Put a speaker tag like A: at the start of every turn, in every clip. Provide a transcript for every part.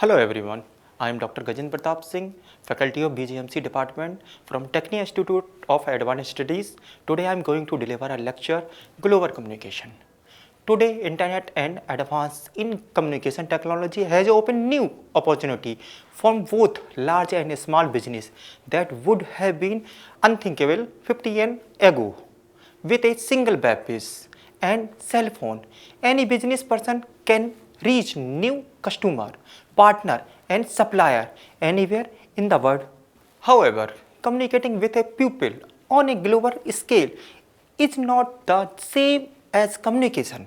A: Hello everyone, I am Dr. Gajen Pratap Singh, faculty of BGMC department from Techni Institute of Advanced Studies. Today I am going to deliver a lecture, Global Communication. Today, internet and advance in communication technology has opened new opportunity for both large and small business that would have been unthinkable 50 years ago. With a single web page and cell phone, any business person can reach new customer, partner and supplier anywhere in the world. However, communicating with a pupil on a global scale is not the same as communication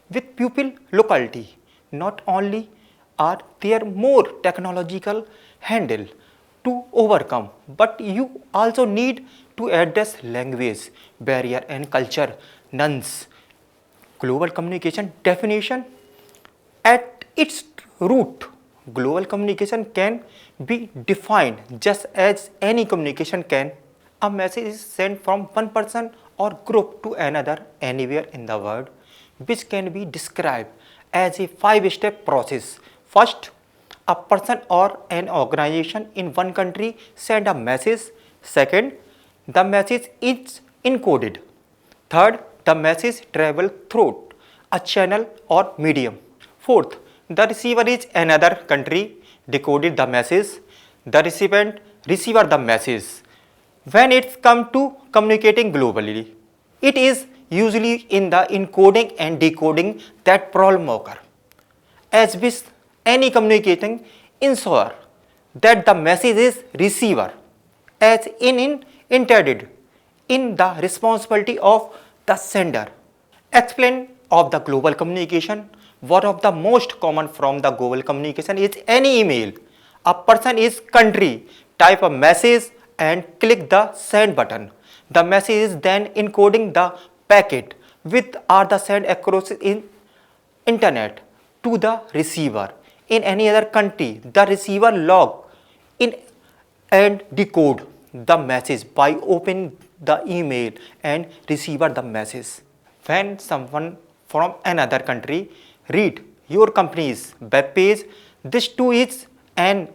A: with pupil locality. Not only are there more technological handle to overcome, but you also need to address language barrier and culture nuance. Global communication definition: at its root, global communication can be defined just as any communication can. A message is sent from one person or group to another anywhere in the world, which can be described as a five-step process. First, a person or an organization in one country send a message. Second, the message is encoded. Third, the message travels through a channel or medium. Fourth, the receiver is another country decoded the message. The recipient receiver the message. When it's come to communicating globally, it is usually in the encoding and decoding that problem occur. As with any communicating, ensure that the message is receiver as intended in the responsibility of the sender. Explain of the global communication. One of the most common from the global communication is any email. A person is country, type a message and click the send button. The message is then encoding the packet with or the send across in internet to the receiver. In any other country, the receiver log in and decode the message by opening the email and receiver the message. When someone from another country read your company's web page, this too is an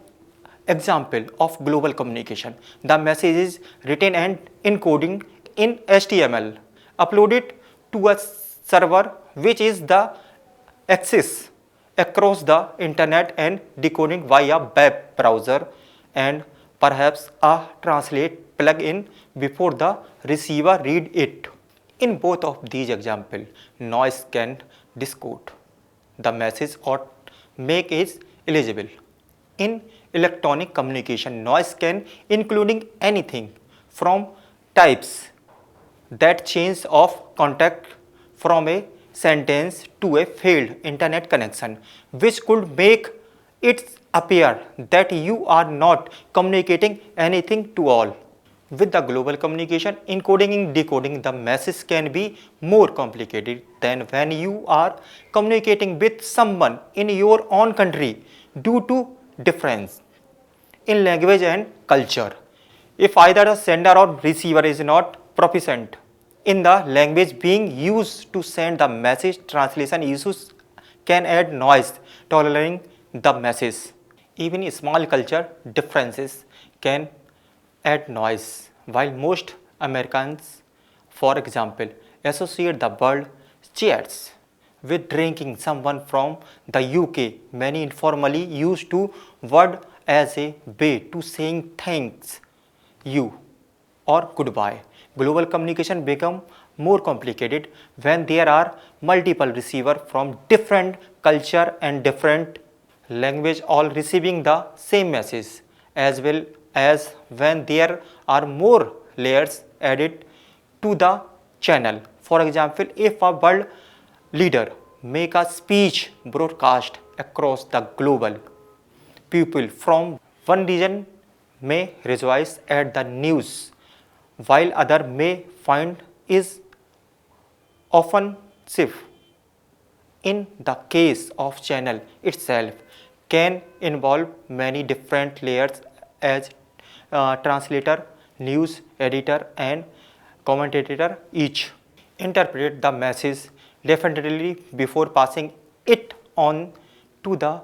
A: example of global communication. The message is written and encoding in HTML, uploaded to a server which is the access across the internet and decoding via web browser and perhaps a translate plugin before the receiver read it. In both of these examples, noise can decode the message or make it illegible. In electronic communication, noise can including anything from types that change of contact from a sentence to a failed internet connection, which could make it appear that you are not communicating anything to all. With the global communication, encoding and decoding the message can be more complicated than when you are communicating with someone in your own country due to difference in language and culture. If either the sender or receiver is not proficient in the language being used to send the message, translation issues can add noise tolerating the message. Even small culture differences can add noise. While most Americans, for example, associate the word cheers with drinking, someone from the UK many informally use to word as a way to saying thanks you or goodbye. Global communication become more complicated when there are multiple receivers from different culture and different language all receiving the same message, as well as when there are more layers added to the channel. For example, if a world leader make a speech broadcast across the global, people from one region may rejoice at the news, while other may find is offensive. In the case of channel itself, can involve many different layers as translator, news editor and commentator each interpret the message definitely before passing it on to the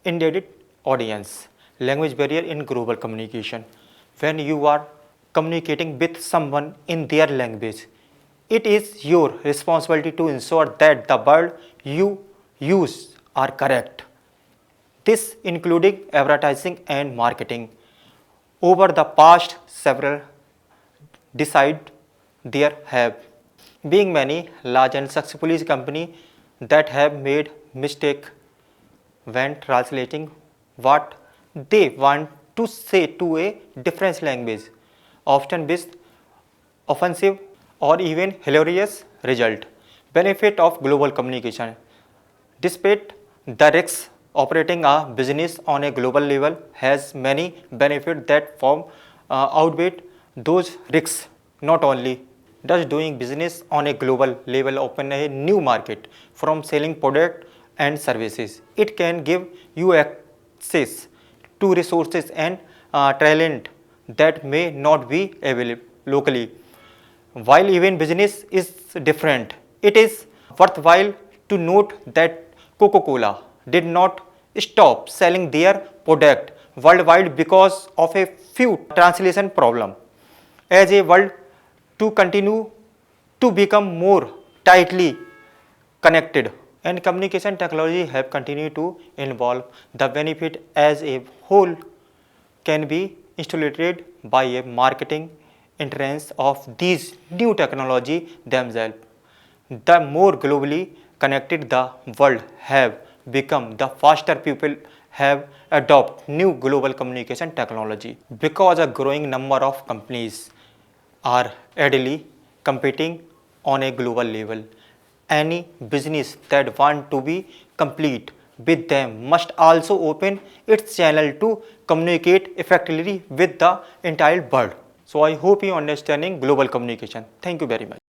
A: intended audience. Language barrier in global communication. When you are communicating with someone in their language, it is your responsibility to ensure that the word you use are correct. This including advertising and marketing. Over the past several decades, there have been many large and successful companies that have made mistake when translating what they want to say to a different language, often with offensive or even hilarious result. Benefit of global communication. Despite the risks, operating a business on a global level has many benefits that outweigh those risks. Not only does doing business on a global level open a new market from selling products and services, it can give you access to resources and talent that may not be available locally. While even business is different, it is worthwhile to note that Coca-Cola did not stop selling their product worldwide because of a few translation problem. As a world to continue to become more tightly connected and communication technology have continued to evolve, the benefit as a whole can be illustrated by a marketing entrance of these new technology themselves. The more globally connected the world have become, the faster people have adopt new global communication technology. Because a growing number of companies are readily competing on a global level, any business that want to be complete with them must also open its channel to communicate effectively with the entire world. So I hope you understanding global communication. Thank you very much.